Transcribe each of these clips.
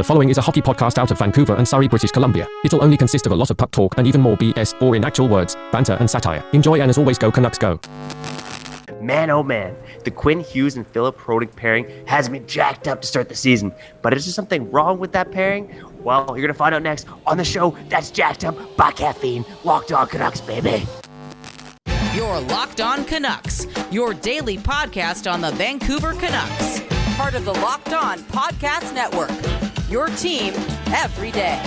The following is a hockey podcast out of Vancouver and Surrey, British Columbia. It'll only consist of a lot of puck talk and even more BS, or in actual words, banter and satire. Enjoy, and as always, go Canucks go. Man, oh man, the Quinn Hughes and Filip Hronek pairing has been jacked up to start the season. But is there something wrong with that pairing? Well, you're going to find out next on the show that's jacked up by caffeine. Locked On Canucks, baby. You're Locked On Canucks, your daily podcast on the Vancouver Canucks. Part of the Locked On Podcast Network, your team every day.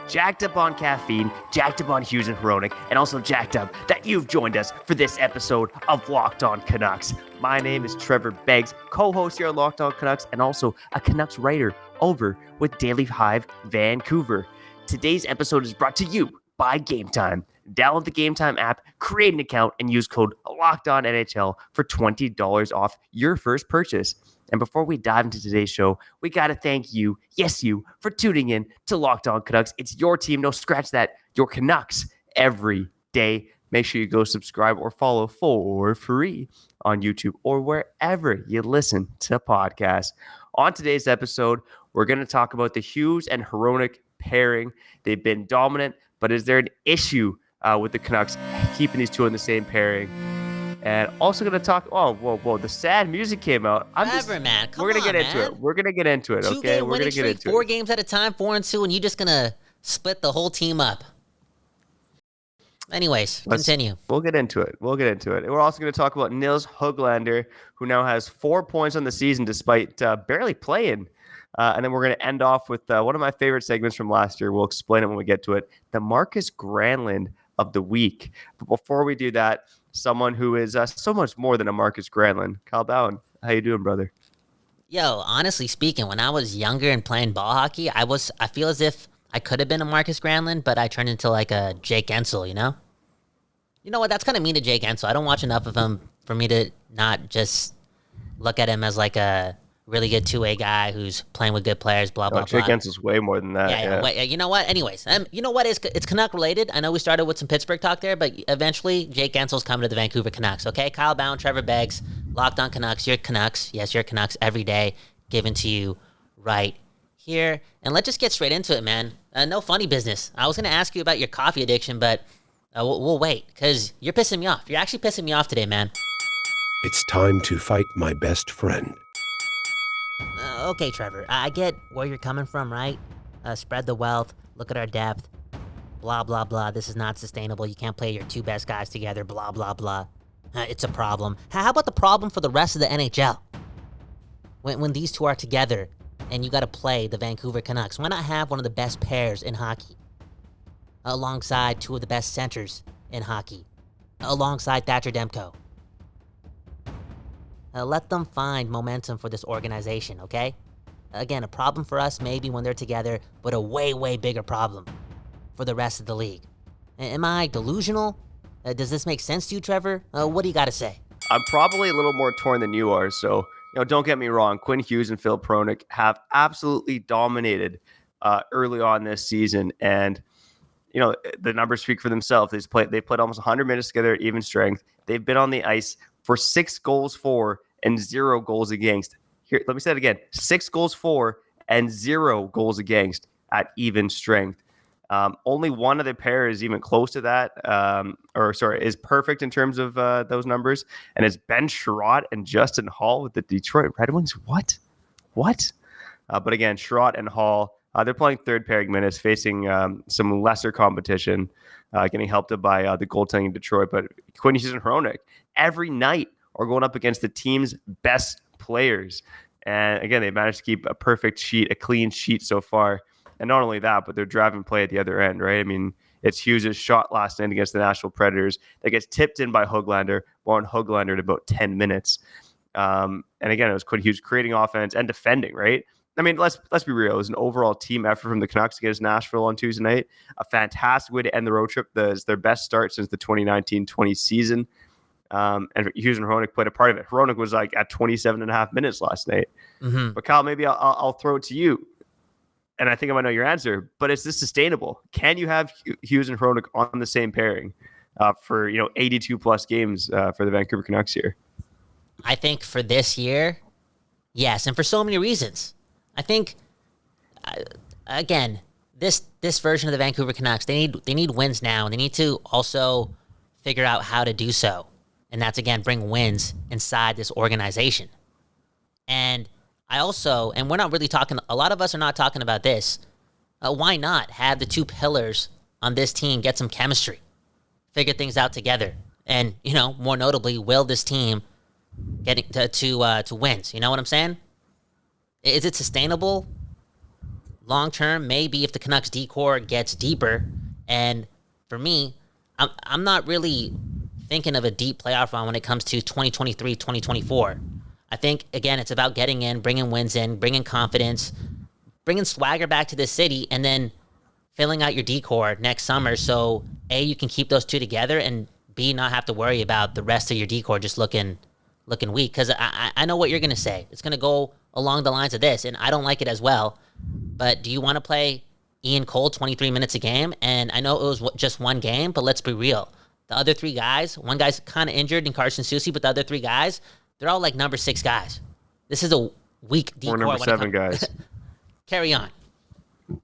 Jacked up on caffeine, jacked up on Hughes and Hronek, and also jacked up that you've joined us for this episode of Locked On Canucks. My name is Trevor Beggs, co-host here on Locked On Canucks, and also a Canucks writer over with Daily Hive Vancouver. Today's episode is brought to you by Game Time. Download the Game Time app, create an account, and use code LOCKEDONNHL for $20 off your first purchase. And before we dive into today's show, we got to thank you, yes you, for tuning in to Locked On Canucks. It's your team, no scratch that, your Canucks every day. Make sure you go subscribe or follow for free on YouTube or wherever you listen to podcasts. On today's episode, we're going to talk about the Hughes and Hronek pairing. They've been dominant, but is there an issue with the Canucks keeping these two in the same pairing? And also going to talk, whoa, the sad music came out. Whatever, man. We're going to get into it. We're going to get into it, okay? We're going to get into it. 4 games at a time, 4-2, and you're just going to split the whole team up. Anyways, continue. We'll get into it. We're also going to talk about Nils Hoglander, who now has 4 points on the season despite barely playing. And then we're going to end off with one of my favorite segments from last year. We'll explain it when we get to it. The Markus Granlund of the week. But before we do that, someone who is so much more than a Markus Granlund. Kyle Bhawan, how you doing, brother? Yo, honestly speaking, when I was younger and playing ball hockey, I feel as if I could have been a Markus Granlund, but I turned into like a Jake Ensel, you know? You know what? That's kind of mean to Jake Ensel. I don't watch enough of him for me to not just look at him as like a really good two-way guy who's playing with good players, blah, blah, Jake blah. Ensel's way more than that. Yeah. You know what? Anyways, you know what? It's Canuck related. I know we started with some Pittsburgh talk there, but eventually Jake Ensel's coming to the Vancouver Canucks, okay? Kyle Bhawan, Trevor Beggs, Locked On Canucks. Your Canucks. Yes, your Canucks every day, given to you right here. And let's just get straight into it, man. No funny business. I was going to ask you about your coffee addiction, but we'll wait, because you're pissing me off. You're actually pissing me off today, man. It's time to fight my best friend. Okay, Trevor, I get where you're coming from, right? Spread the wealth, look at our depth, blah, blah, blah. This is not sustainable. You can't play your 2 best guys together, blah, blah, blah. It's a problem. How about the problem for the rest of the NHL? When these two are together and you got to play the Vancouver Canucks, why not have one of the best pairs in hockey alongside 2 of the best centers in hockey, alongside Thatcher Demko? Let them find momentum for this organization, okay? Again, a problem for us maybe when they're together, but a way, way bigger problem for the rest of the league. Am I delusional? Does this make sense to you, Trevor? What do you got to say? I'm probably a little more torn than you are, so don't get me wrong. Quinn Hughes and Filip Hronek have absolutely dominated early on this season, and the numbers speak for themselves. They've played almost 100 minutes together at even strength. They've been on the ice for 6 goals for and 0 goals against. Here, let me say it again. 6 goals for and 0 goals against at even strength. Only one of the pair is even close to that, is perfect in terms of those numbers. And it's Ben Sherratt and Justin Hall with the Detroit Red Wings. What? But again, Sherratt and Hall, they're playing third pairing minutes, facing some lesser competition, getting helped up by the goaltending in Detroit. But Quinn Hughes and Hronek every night are going up against the team's best players. And again, they managed to keep a clean sheet so far. And not only that, but they're driving play at the other end, right? I mean, it's Hughes' shot last night against the Nashville Predators that gets tipped in by Hoglander, on Hoglander in about 10 minutes. And again, it was Quinn Hughes creating offense and defending, right? I mean, let's be real. It was an overall team effort from the Canucks against Nashville on Tuesday night. A fantastic way to end the road trip. It's their best start since the 2019-20 season. And Hughes and Hronek played a part of it. Hronek was like at 27 and a half minutes last night. Mm-hmm. But Kyle, maybe I'll throw it to you. And I think I might know your answer, but is this sustainable? Can you have Hughes and Hronek on the same pairing for 82 plus games for the Vancouver Canucks here? I think for this year, Yes, and for so many reasons. I think, again, this version of the Vancouver Canucks, they need wins now, and they need to also figure out how to do so. And that's, again, bring wins inside this organization. And I also, and we're not really talking, a lot of us are not talking about this. Why not have the two pillars on this team get some chemistry, figure things out together, and, more notably, will this team getting to wins? You know what I'm saying? Is it sustainable long term? Maybe if the Canucks D-core gets deeper. And for me, I'm not really thinking of a deep playoff run when it comes to 2023, 2024. I think, again, it's about getting in, bringing wins in, bringing confidence, bringing swagger back to the city, and then filling out your D-core next summer so, A, you can keep those two together, and B, not have to worry about the rest of your D-core just looking weak. Because I know what you're going to say. It's going to go along the lines of this, and I don't like it as well. But do you want to play Ian Cole 23 minutes a game? And I know it was just one game, but let's be real. The other three guys, one guy's kind of injured in Carson Soucy, but the other three guys, they're all like number 6 guys. This is a weak D-core. Or number 7 guys. Carry on.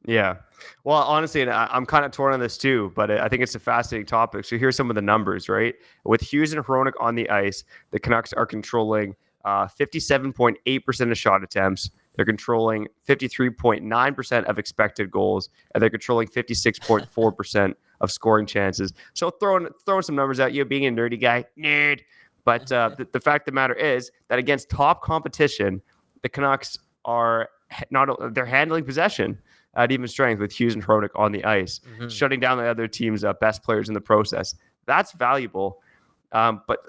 Yeah. Well, honestly, and I'm kind of torn on this too, but I think it's a fascinating topic. So here's some of the numbers, right? With Hughes and Hronek on the ice, the Canucks are controlling 57.8% of shot attempts. They're controlling 53.9% of expected goals, and they're controlling 56.4% of scoring chances. So throwing some numbers at you, being a nerdy guy, nerd. But the fact of the matter is that against top competition, the Canucks are they're handling possession at even strength with Hughes and Hronek on the ice, shutting down the other team's best players in the process. That's valuable. But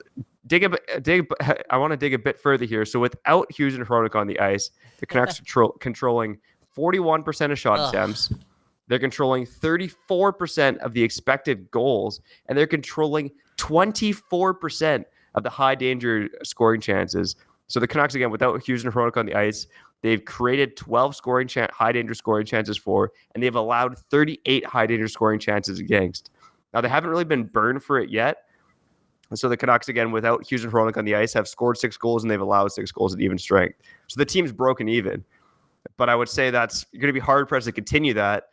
I want to dig a bit further here. So without Hughes and Hronek on the ice, the Canucks are controlling 41% of shot attempts. They're controlling 34% of the expected goals, and they're controlling 24% of the high danger scoring chances. So the Canucks, again, without Hughes and Hronek on the ice, they've created 12 high danger scoring chances for, and they've allowed 38 high danger scoring chances against. Now, they haven't really been burned for it yet. And so the Canucks, again, without Hughes and Hronek on the ice, have scored 6 goals, and they've allowed 6 goals at even strength. So the team's broken even. But I would say that's you're going to be hard-pressed to continue that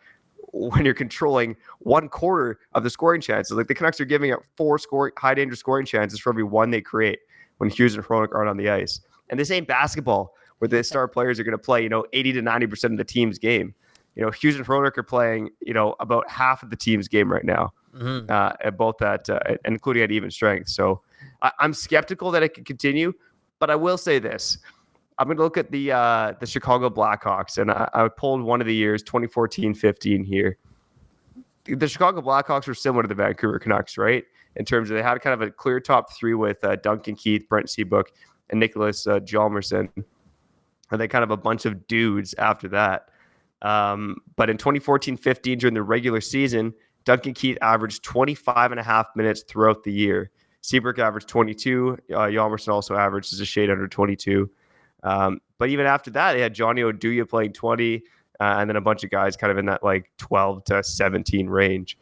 when you're controlling 1/4 of the scoring chances. Like, the Canucks are giving up 4 high danger scoring chances for every 1 they create when Hughes and Hronek aren't on the ice. And this ain't basketball where the star players are going to play, 80 to 90% of the team's game. Hughes and Hronek are playing, about half of the team's game right now, at both including at even strength. So I'm skeptical that it can continue, but I will say this. I'm going to look at the Chicago Blackhawks, and I pulled one of the years, 2014-15 here. The Chicago Blackhawks were similar to the Vancouver Canucks, right? In terms of they had kind of a clear top 3 with Duncan Keith, Brent Seabrook, and Nicholas Hjalmarsson. And they kind of a bunch of dudes after that. But in 2014-15, during the regular season, Duncan Keith averaged 25.5 minutes throughout the year. Seabrook averaged 22. Hjalmarsson also averaged just a shade under 22. But even after that, they had Johnny Oduya playing 20, and then a bunch of guys kind of in that like 12 to 17 range.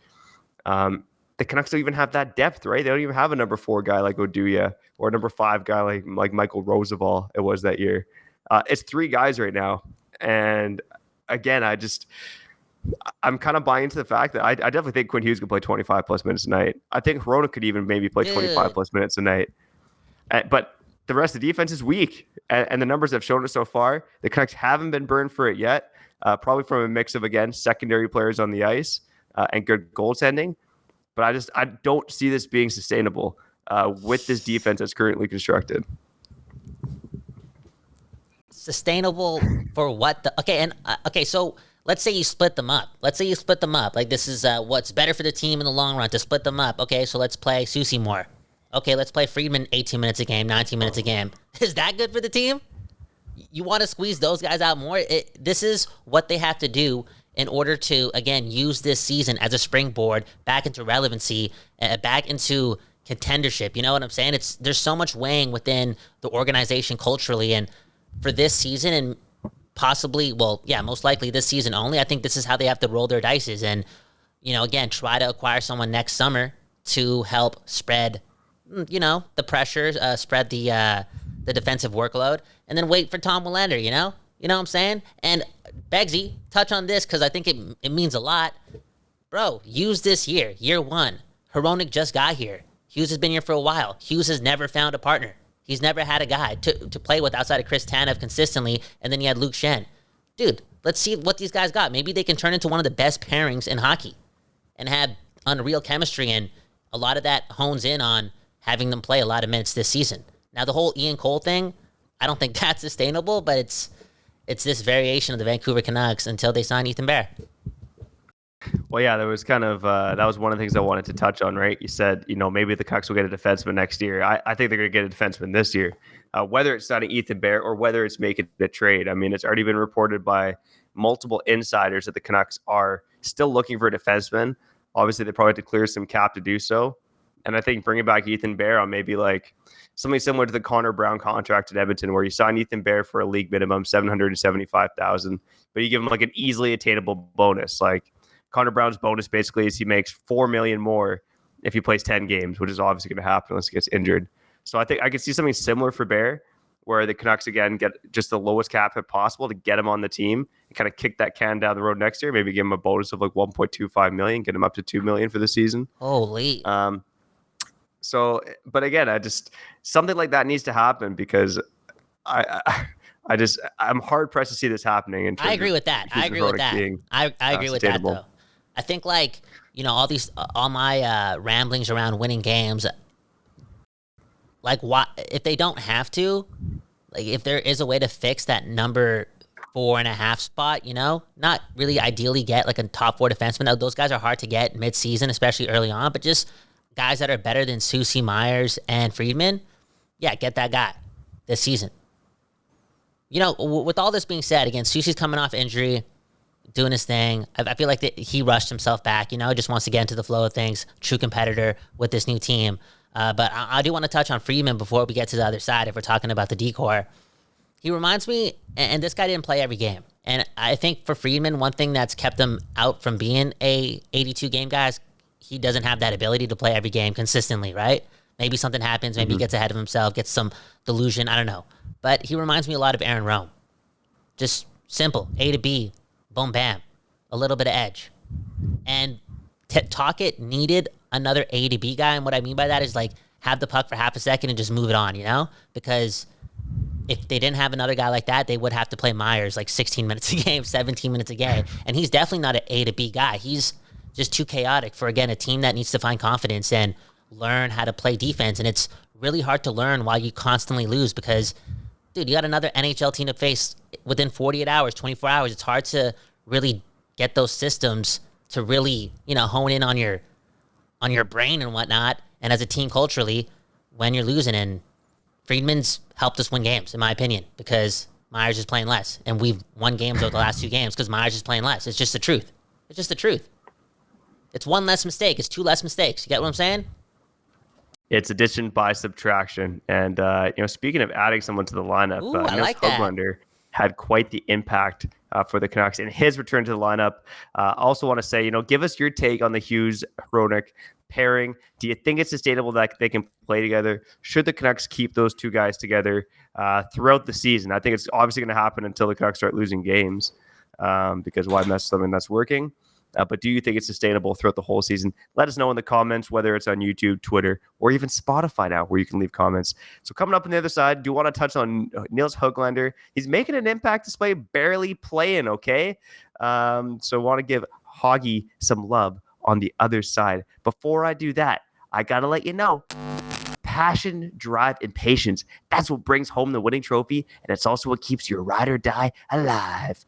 The Canucks don't even have that depth, right? They don't even have a number 4 guy like Oduya or a number 5 guy like Michael Roosevelt. It was that year. It's 3 guys right now. And again, I'm kind of buying into the fact that I definitely think Quinn Hughes could play 25 plus minutes a night. I think Hronek could even maybe play 25 plus minutes a night. But the rest of the defense is weak. And the numbers have shown it so far. The Canucks haven't been burned for it yet. Probably from a mix of, again, secondary players on the ice and good goaltending. But I don't see this being sustainable with this defense that's currently constructed. Sustainable for what? So let's say you split them up. Like, this is what's better for the team in the long run, to split them up. Okay, so let's play Soucy more. Okay, let's play Friedman 18 minutes a game, 19 minutes a game. Is that good for the team? You want to squeeze those guys out more? This is what they have to do in order to, again, use this season as a springboard back into relevancy, back into contendership. You know what I'm saying? There's so much weighing within the organization culturally, and for this season and possibly, most likely this season only, I think this is how they have to roll their dices and, again, try to acquire someone next summer to help spread, the pressures, spread the the defensive workload, and then wait for Tom Willander, you know? You know what I'm saying? And Beggsy, touch on this because I think it means a lot. Bro, Hughes this year 1. Hronek just got here. Hughes has been here for a while. Hughes has never found a partner. He's never had a guy to play with outside of Chris Tanev consistently, and then you had Luke Shen. Dude, let's see what these guys got. Maybe they can turn into one of the best pairings in hockey and have unreal chemistry, and a lot of that hones in on having them play a lot of minutes this season. Now, the whole Ian Cole thing, I don't think that's sustainable, but it's this variation of the Vancouver Canucks until they sign Ethan Bear. Well, yeah, there was kind of that was one of the things I wanted to touch on, right? You said, maybe the Canucks will get a defenseman next year. I think they're going to get a defenseman this year, whether it's signing Ethan Bear or whether it's making a trade. I mean, it's already been reported by multiple insiders that the Canucks are still looking for a defenseman. Obviously, they probably have to clear some cap to do so. And I think bringing back Ethan Bear on maybe like something similar to the Connor Brown contract at Edmonton, where you sign Ethan Bear for a league minimum, $775,000, but you give him like an easily attainable bonus. Like Connor Brown's bonus basically is he makes $4 million more if he plays 10 games, which is obviously going to happen unless he gets injured. So I think I could see something similar for Bear, where the Canucks again get just the lowest cap hit possible to get him on the team and kind of kick that can down the road next year. Maybe give him a bonus of like $1.25 million, get him up to $2 million for the season. Holy. So, but again, something like that needs to happen because I'm hard pressed to see this happening. I agree with that. I agree with that. I agree with that though. I think like, all my ramblings around winning games, like if they don't have to, like if there is a way to fix that number 4.5 spot, not really ideally get like a top 4 defenseman. Those guys are hard to get mid-season, especially early on, but just guys that are better than Soucy, Myers, and Friedman, yeah, get that guy this season. With all this being said, again, Soucy's coming off injury, doing his thing. I feel like he rushed himself back, just wants to get into the flow of things, true competitor with this new team. But I do want to touch on Friedman before we get to the other side if we're talking about the decor. He reminds me, and this guy didn't play every game. And I think for Friedman, one thing that's kept him out from being a 82-game guy is he doesn't have that ability to play every game consistently, right? Maybe something happens. Maybe he gets ahead of himself, gets some delusion. I don't know. But he reminds me a lot of Aaron Rome. Just simple. A to B. Boom, bam. A little bit of edge. And Tocchet needed another A to B guy. And what I mean by that is like have the puck for half a second and just move it on, Because if they didn't have another guy like that, they would have to play Myers like 16 minutes a game, 17 minutes a game. And he's definitely not an A to B guy. He's just too chaotic for, again, a team that needs to find confidence and learn how to play defense. And it's really hard to learn while you constantly lose because, dude, you got another NHL team to face within 48 hours, 24 hours. It's hard to really get those systems to really, hone in on your brain and whatnot. And as a team culturally, when you're losing, and Friedman's helped us win games, in my opinion, because Myers is playing less. And we've won games over the last 2 games because Myers is playing less. It's just the truth. It's just the truth. It's 1 less mistake. It's 2 less mistakes. You get what I'm saying? It's addition by subtraction. And, speaking of adding someone to the lineup, I Nils like that. Hoglander had quite the impact for the Canucks in his return to the lineup. Also want to say, give us your take on the Hughes Hronek pairing. Do you think it's sustainable that they can play together? Should the Canucks keep those 2 guys together throughout the season? I think it's obviously going to happen until the Canucks start losing games because why mess with something that's working? But do you think it's sustainable throughout the whole season? Let us know in the comments, whether it's on YouTube, Twitter, or even Spotify now, where you can leave comments. So coming up on the other side, do want to touch on Nils Hoglander. He's making an impact despite barely playing, okay? So want to give Hoggy some love on the other side. Before I do that, I got to let you know, passion, drive, and patience, that's what brings home the winning trophy, and it's also what keeps your ride or die alive.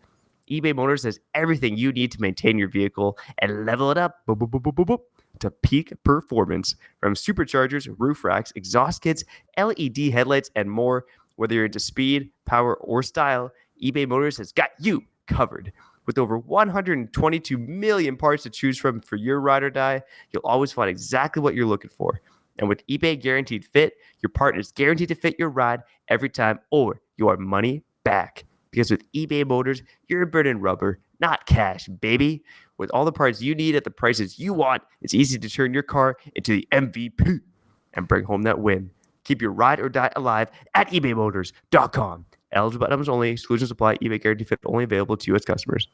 eBay Motors has everything you need to maintain your vehicle and level it up to peak performance. From superchargers, roof racks, exhaust kits, LED headlights, and more. Whether you're into speed, power, or style, eBay Motors has got you covered. With over 122 million parts to choose from for your ride or die, you'll always find exactly what you're looking for. And with eBay Guaranteed Fit, your part is guaranteed to fit your ride every time or your money back. Because with eBay Motors, you're burning rubber, not cash, baby. With all the parts you need at the prices you want, it's easy to turn your car into the MVP and bring home that win. Keep your ride or die alive at ebaymotors.com. Eligible items only. Exclusions apply. eBay guarantee fit only available to U.S. customers.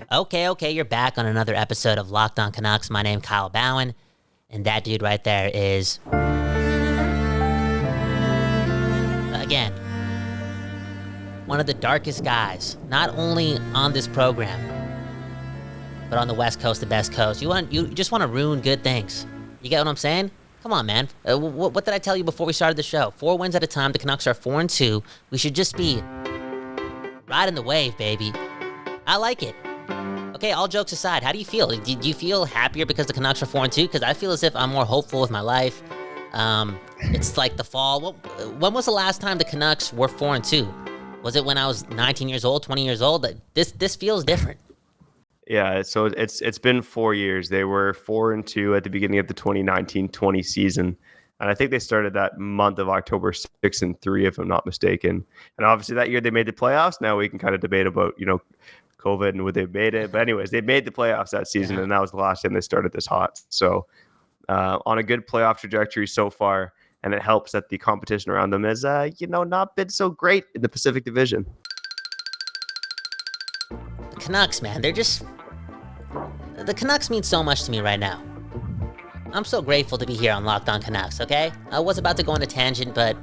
Okay, you're back on another episode of Locked On Canucks. My name is Kyle Bhawan, and that dude right there is, again, one of the darkest guys, not only on this program, but on the West Coast, the best coast. You just want to ruin good things. You get what I'm saying? Come on, man. What did I tell you before we started the show? 4 wins at a time. The Canucks are 4-2. We should just be riding the wave, baby. I like it. Okay, all jokes aside, how do you feel? Do you feel happier because the Canucks are 4-2? Because I feel as if I'm more hopeful with my life. It's like the fall. When was the last time the Canucks were 4-2? Was it when I was 19 years old, 20 years old? This feels different. Yeah, so it's been 4 years. They were 4-2 at the beginning of the 2019-20 season. And I think they started that month of October 6-3, if I'm not mistaken. And obviously that year they made the playoffs. Now we can kind of debate about, COVID and would they have made it. But anyways, they made the playoffs that season, and that was the last time they started this hot. So on a good playoff trajectory so far, and it helps that the competition around them is, not been so great in the Pacific Division. The Canucks, man, the Canucks mean so much to me right now. I'm so grateful to be here on Locked On Canucks, okay? I was about to go on a tangent, but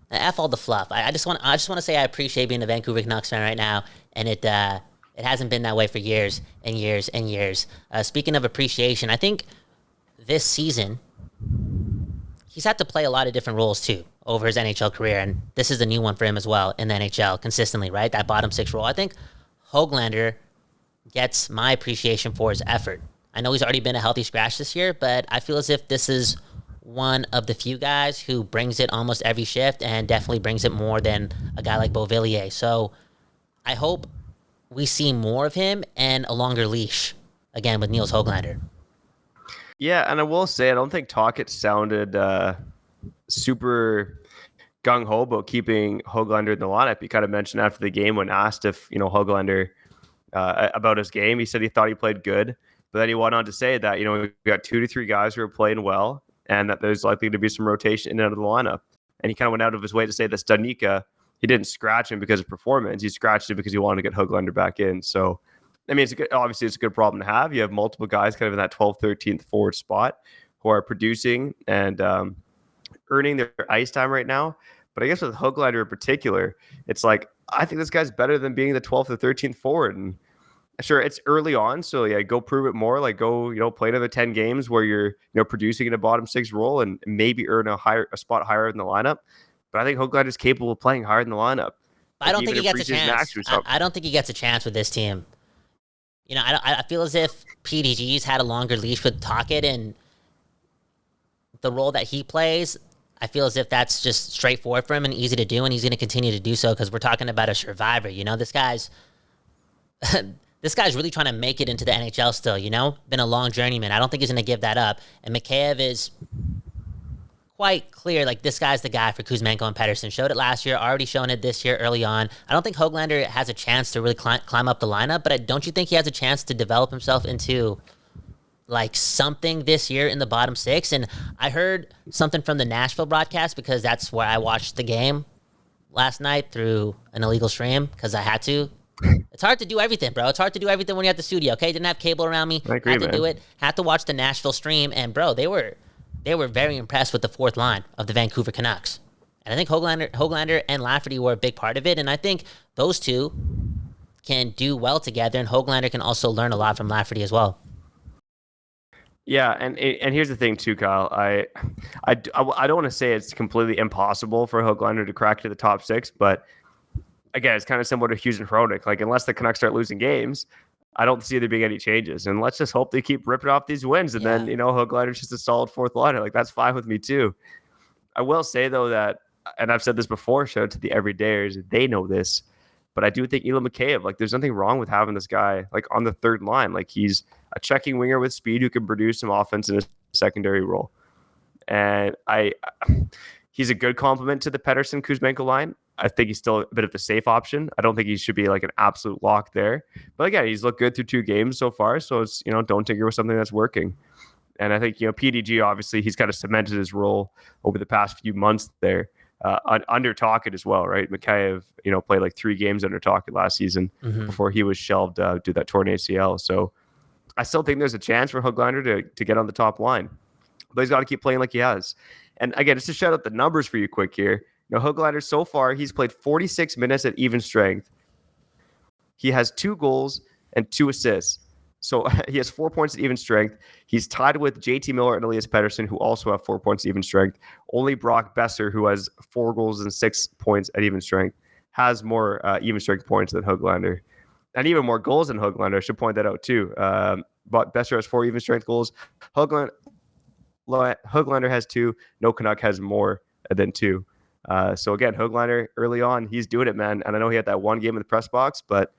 F all the fluff. I just want to say I appreciate being a Vancouver Canucks fan right now, and it hasn't been that way for years and years and years. Speaking of appreciation, I think this season he's had to play a lot of different roles too over his NHL career, and this is a new one for him as well in the NHL consistently, right? That bottom six role. I think Hoglander gets my appreciation for his effort. I know he's already been a healthy scratch this year, but I feel as if this is one of the few guys who brings it almost every shift and definitely brings it more than a guy like Beauvillier. So I hope we see more of him and a longer leash again with Nils Hoglander. Yeah, and I will say I don't think Tocchet sounded super gung-ho about keeping Hoglander in the lineup. He kind of mentioned after the game when asked if, Hoglander about his game, he said he thought he played good, but then he went on to say that, we got 2 to 3 guys who are playing well and that there's likely to be some rotation in and out of the lineup. And he kind of went out of his way to say that Studnicka, he didn't scratch him because of performance. He scratched him because he wanted to get Hoglander back in. So, I mean, obviously it's a good problem to have. You have multiple guys kind of in that 12th, 13th forward spot who are producing and earning their ice time right now. But I guess with Hoglander in particular, it's like, I think this guy's better than being the 12th or 13th forward. And sure, it's early on, so yeah, go prove it more. Like go, play another 10 games where you're, producing in a bottom six role and maybe earn a spot higher in the lineup. But I think Hoglander is capable of playing higher in the lineup. I don't think he gets a chance. I don't think he gets a chance with this team. I feel as if PDG's had a longer leash with Tocchet, and the role that he plays, I feel as if that's just straightforward for him and easy to do, and he's going to continue to do so because we're talking about a survivor. This guy's really trying to make it into the NHL still. Been a long journeyman. I don't think he's going to give that up. And Mikheyev is quite clear, like, this guy's the guy for Kuzmenko and Pettersson. Showed it last year, already shown it this year early on. I don't think Hoglander has a chance to really climb up the lineup, but don't you think he has a chance to develop himself into, like, something this year in the bottom six? And I heard something from the Nashville broadcast because that's where I watched the game last night through an illegal stream because I had to. It's hard to do everything, bro. It's hard to do everything when you're at the studio, okay? Didn't have cable around me. I agree, had to man. do it. Had to watch the Nashville stream, and, bro, they were very impressed with the fourth line of the Vancouver Canucks. And I think Hoglander and Lafferty were a big part of it, and I think those two can do well together, and Hoglander can also learn a lot from Lafferty as well. Yeah, and here's the thing too, Kyle. I don't want to say it's completely impossible for Hoglander to crack to the top six, but again, it's kind of similar to Hughes and Hronek. Like, unless the Canucks start losing games, I don't see there being any changes. And let's just hope they keep ripping off these wins. And then, Hoglander's just a solid fourth liner. Like, that's fine with me too. I will say, though, that, and I've said this before, shout out to the everydayers, they know this, but I do think Ilya Mikheyev, like, there's nothing wrong with having this guy, like, on the third line. Like, he's a checking winger with speed who can produce some offense in a secondary role. And he's a good complement to the Pettersson-Kuzmenko line. I think he's still a bit of the safe option. I don't think he should be like an absolute lock there. But again, he's looked good through 2 games so far. So it's, don't tinker with something that's working. And I think, PDG, obviously, he's kind of cemented his role over the past few months there under Tocchet as well, right? Mikheyev, played like 3 games under Tocchet last season before he was shelved due to that torn ACL. So I still think there's a chance for Hoglander to get on the top line. But he's got to keep playing like he has. And again, just to shout out the numbers for you quick here. Hoglander, so far, he's played 46 minutes at even strength. He has 2 goals and 2 assists. So he has 4 points at even strength. He's tied with JT Miller and Elias Pettersson, who also have 4 points at even strength. Only Brock Besser, who has 4 goals and 6 points at even strength, has more even strength points than Hoglander. And even more goals than Hoglander. I should point that out too. But Besser has 4 even strength goals. Hoglander has 2. No Canuck has more than 2. So again, Hoglander early on, he's doing it, man. And I know he had that 1 game in the press box, but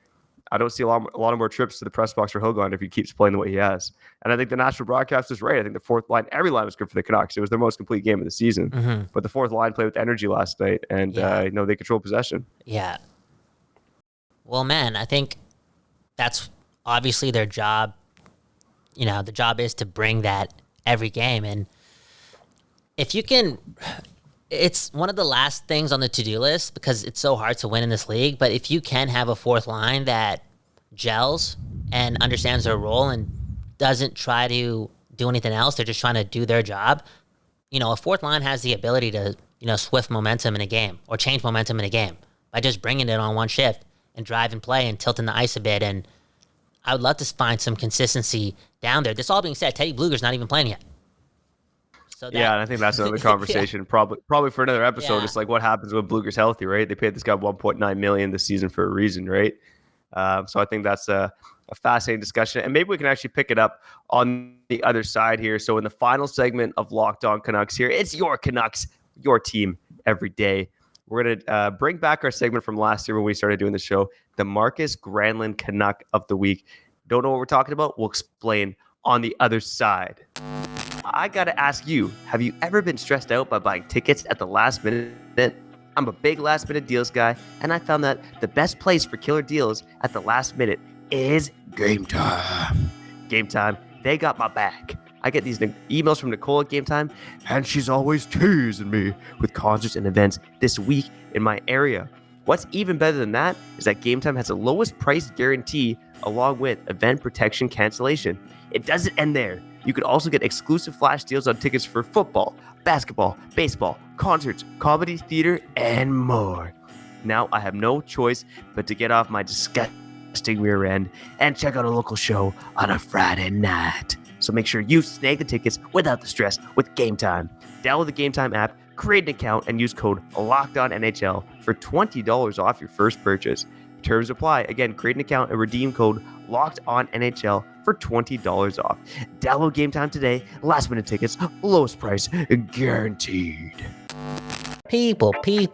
I don't see a lot of more trips to the press box for Hoglander if he keeps playing the way he has. And I think the national broadcast is right. I think the 4th line, every line was good for the Canucks. It was their most complete game of the season. But the 4th line played with energy last night, and they control possession. Yeah. Well, man, I think that's obviously their job. The job is to bring that every game. And if you can, it's one of the last things on the to-do list because it's so hard to win in this league. But if you can have a 4th line that gels and understands their role and doesn't try to do anything else, they're just trying to do their job. A 4th line has the ability to, swift momentum in a game or change momentum in a game by just bringing it on one shift and drive and play and tilting the ice a bit. And I would love to find some consistency down there. This all being said, Teddy Bluger's not even playing yet. So and I think that's another conversation, probably for another episode. It's like what happens when Bluger's healthy, right? They paid this guy $1.9 million this season for a reason, right? So I think that's a fascinating discussion, and maybe we can actually pick it up on the other side here. So in the final segment of Locked On Canucks here, it's your Canucks, your team every day. We're going to bring back our segment from last year when we started doing the show, the Markus Granlund Canuck of the Week. Don't know what we're talking about? We'll explain on the other side. I got to ask you, have you ever been stressed out by buying tickets at the last minute? I'm a big last minute deals guy, and I found that the best place for killer deals at the last minute is Game Time. Game Time, they got my back. I get these emails from Nicole at Game Time, and she's always teasing me with concerts and events this week in my area. What's even better than that is that Game Time has the lowest price guarantee along with event protection cancellation. It doesn't end there. You could also get exclusive flash deals on tickets for football, basketball, baseball, concerts, comedy, theater, and more. Now I have no choice but to get off my disgusting rear end and check out a local show on a Friday night. So make sure you snag the tickets without the stress with Game Time. Download the Game Time app, create an account, and use code LOCKEDONNHL for $20 off your first purchase. Terms apply. Again, create an account and redeem code LOCKEDONNHL for $20 off. Download Game Time today. Last minute tickets, lowest price guaranteed. People,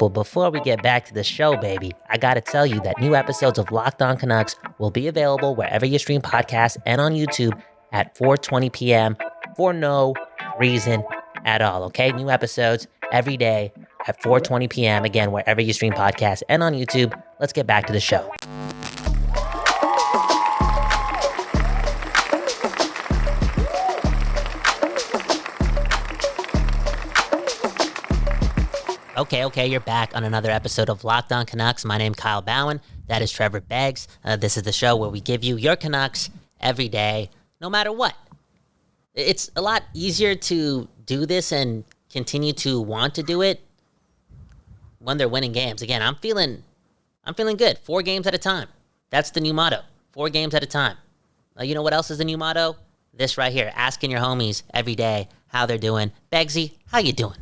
before we get back to the show, baby, I gotta tell you that new episodes of Locked On Canucks will be available wherever you stream podcasts and on YouTube at 4:20 p.m. for no reason at all, okay? New episodes every day at 4:20 p.m. Again, wherever you stream podcasts and on YouTube. Let's get back to the show. Okay, you're back on another episode of Locked On Canucks. My name's Kyle Bhawan. That is Trevor Beggs. This is the show where we give you your Canucks every day, no matter what. It's a lot easier to do this and continue to want to do it when they're winning games. Again, I'm feeling good. 4 games at a time. That's the new motto. 4 games at a time. You know what else is the new motto? This right here. Asking your homies every day how they're doing. Beggsy, how you doing?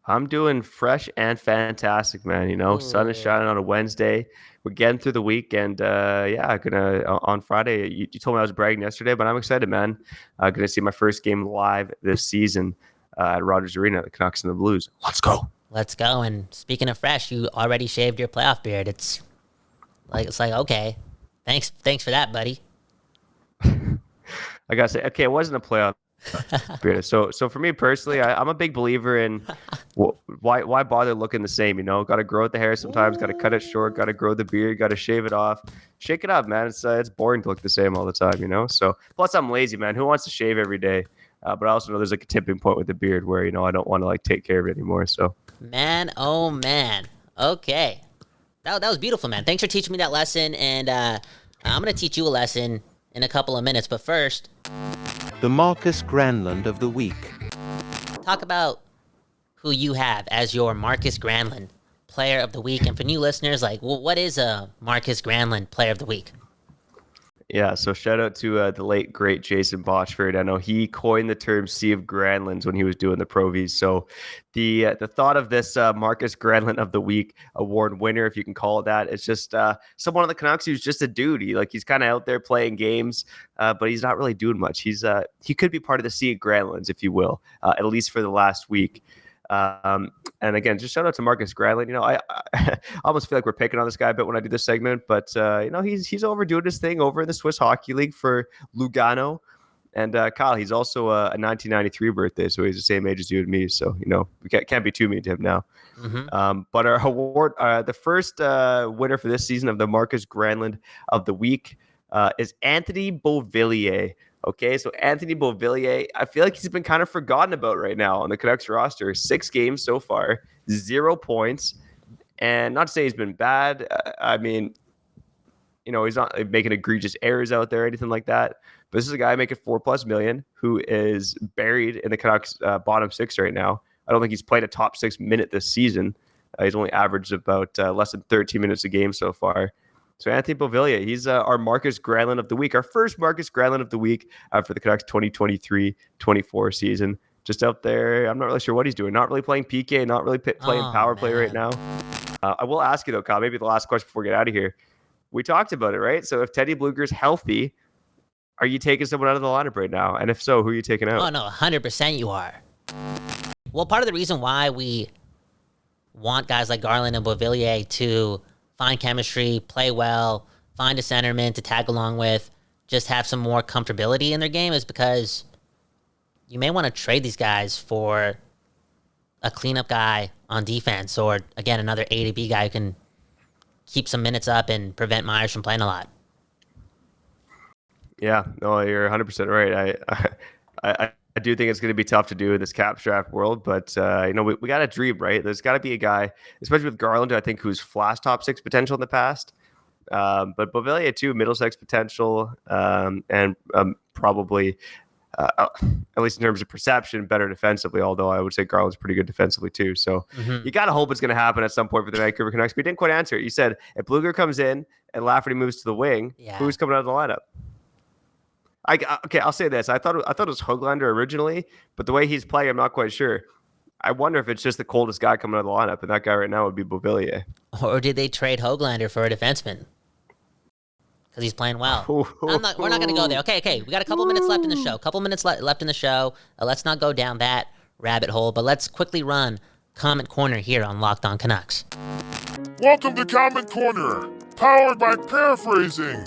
I'm doing fresh and fantastic, man. Sun is shining on a Wednesday. We're getting through the week, and gonna on Friday. You told me I was bragging yesterday, but I'm excited, man. Gonna see my first game live this season at Rogers Arena, the Canucks and the Blues. Let's go. And speaking of fresh, you already shaved your playoff beard. It's like okay, thanks for that, buddy. I gotta say, okay, it wasn't a playoff bearded. So for me personally, I'm a big believer in why bother looking the same? Got to grow out the hair sometimes, got to cut it short, got to grow the beard, got to shave it off, shake it up, man. It's boring to look the same all the time. So plus I'm lazy, man. Who wants to shave every day? But I also know there's like a tipping point with the beard where I don't want to like take care of it anymore. So Man, oh man. Okay. That was beautiful, man. Thanks for teaching me that lesson, and I'm going to teach you a lesson in a couple of minutes. But first, The Markus Granlund of the Week. talk about who you have as your Markus Granlund Player of the Week. And for new listeners, what is a Markus Granlund Player of the Week? yeah, so shout out to the late great Jason Bochford. I know he coined the term "Sea of Granlunds" when he was doing the Provies. So the thought of this Markus Granlund of the Week award winner, if you can call it that, it's just someone on the Canucks who's just a dude. He's kind of out there playing games, but he's not really doing much. He could be part of the Sea of Granlunds, if you will, at least for the last week. And again, just shout out to Markus Granlund. I almost feel like we're picking on this guy a bit when I do this segment, but he's overdoing his thing over in the Swiss Hockey League for Lugano. And Kyle, he's also a 1993 birthday, so he's the same age as you and me. So we can't be too mean to him now. Mm-hmm. But our award, the first winner for this season of the Markus Granlund of the Week is Anthony Beauvillier. Okay, so Anthony Beauvillier, I feel like he's been kind of forgotten about right now on the Canucks roster. 6 games so far, 0 points. And not to say he's been bad. He's not making egregious errors out there or anything like that. But this is a guy making $4+ million who is buried in the Canucks bottom 6 right now. I don't think he's played a top 6 minute this season. He's only averaged about less than 13 minutes a game so far. So Anthony Beauvillier, he's our Markus Granlund of the Week, our first Markus Granlund of the Week for the Canucks 2023-24 season. Just out there, I'm not really sure what he's doing. Not really playing PK, not really playing power play right now. I will ask you though, Kyle, maybe the last question before we get out of here. We talked about it, right? So if Teddy Blueger's healthy, are you taking someone out of the lineup right now? And if so, who are you taking out? Oh, no, 100% you are. Well, part of the reason why we want guys like Garland and Beauvillier to find chemistry, play well, find a centerman to tag along with, just have some more comfortability in their game is because you may want to trade these guys for a cleanup guy on defense or, again, another A to B guy who can keep some minutes up and prevent Myers from playing a lot. Yeah, no, you're 100% right. I do think it's going to be tough to do in this cap strap world, but we got to dream, right? There's got to be a guy, especially with Garland, I think, who's flashed top 6 potential in the past. But Beauvillier too, middle 6 potential, and probably, at least in terms of perception, better defensively. Although I would say Garland's pretty good defensively too. So you got to hope it's going to happen at some point for the Vancouver Canucks. But you didn't quite answer it. You said if Blueger comes in and Lafferty moves to the wing, who's coming out of the lineup? Okay, I'll say this. I thought it was Hoglander originally, but the way he's playing, I'm not quite sure. I wonder if it's just the coldest guy coming out of the lineup, and that guy right now would be Beauvillier. Or did they trade Hoglander for a defenseman? Because he's playing well. We're not going to go there. Okay. We got a couple minutes left in the show. Left in the show. Let's not go down that rabbit hole, but let's quickly run Comment Corner here on Locked On Canucks. Welcome to Comment Corner, powered by Paraphrasing.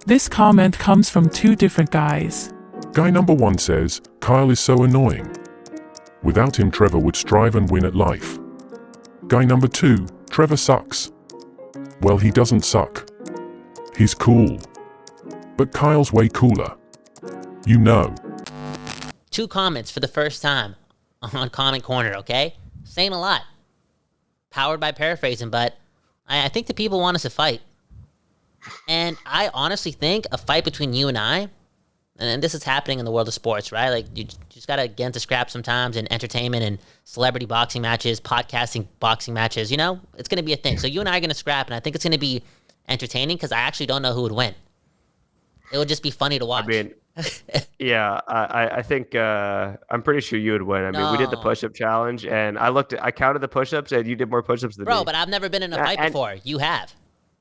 This comment comes from 2 different guys. Guy number 1 says, Kyle is so annoying. Without him, Trevor would strive and win at life. Guy number 2, Trevor sucks. Well, he doesn't suck. He's cool. But Kyle's way cooler. 2 comments for the first time on Comment Corner, okay? Saying a lot. Powered by Paraphrasing, but I think the people want us to fight. And I honestly think a fight between you and I, and this is happening in the world of sports, right? Like, you just got to get into scrap sometimes in entertainment and celebrity boxing matches, podcasting boxing matches, it's going to be a thing. So you and I are going to scrap, and I think it's going to be entertaining because I actually don't know who would win. It would just be funny to watch. I mean, yeah, I think I'm pretty sure you would win. I mean, we did the push-up challenge, and I counted the push-ups, and you did more push-ups than me. Bro, but I've never been in a fight before. You have.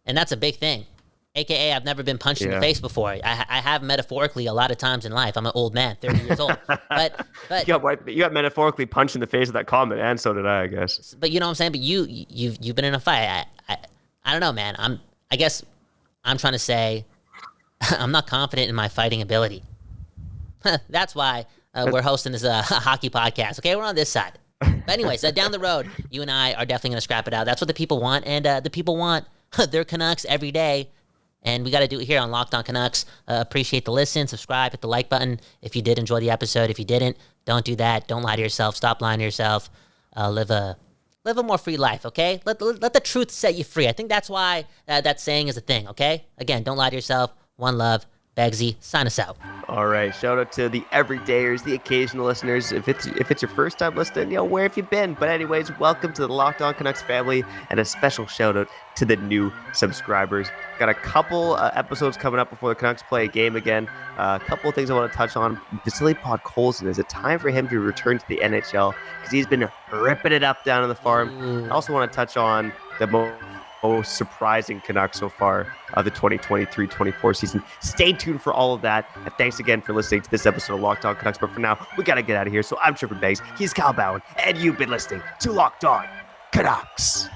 And that's a big thing. AKA, I've never been punched in the face before. I have metaphorically a lot of times in life. I'm an old man, 30 years old. But you got metaphorically punched in the face of that comment, and so did I guess. But you know what I'm saying? But you've been in a fight. I don't know, man. I guess I'm trying to say I'm not confident in my fighting ability. That's why we're hosting this hockey podcast. Okay, we're on this side. But anyways, down the road, you and I are definitely going to scrap it out. That's what the people want, and the people want their Canucks every day, and we got to do it here on Locked On Canucks. Appreciate the listen, subscribe, hit the like button if you did enjoy the episode. If you didn't, don't do that. Don't lie to yourself. Stop lying to yourself. Live a more free life, okay? Let the truth set you free. I think that's why that saying is a thing, okay? Again, don't lie to yourself. One love. Beggsy, sign us out. All right. Shout out to the everydayers, the occasional listeners. If it's your first time listening, where have you been? But anyways, welcome to the Locked On Canucks family, and a special shout out to the new subscribers. Got a couple episodes coming up before the Canucks play a game again. A couple of things I want to touch on. Vasily Podkolzin, is it time for him to return to the NHL? Because he's been ripping it up down on the farm. I also want to touch on the most surprising Canucks so far of the 2023-24 season. Stay tuned for all of that. And thanks again for listening to this episode of Locked On Canucks. But for now, we got to get out of here. So I'm Trevor Beggs. He's Kyle Bhawan. And you've been listening to Locked On Canucks.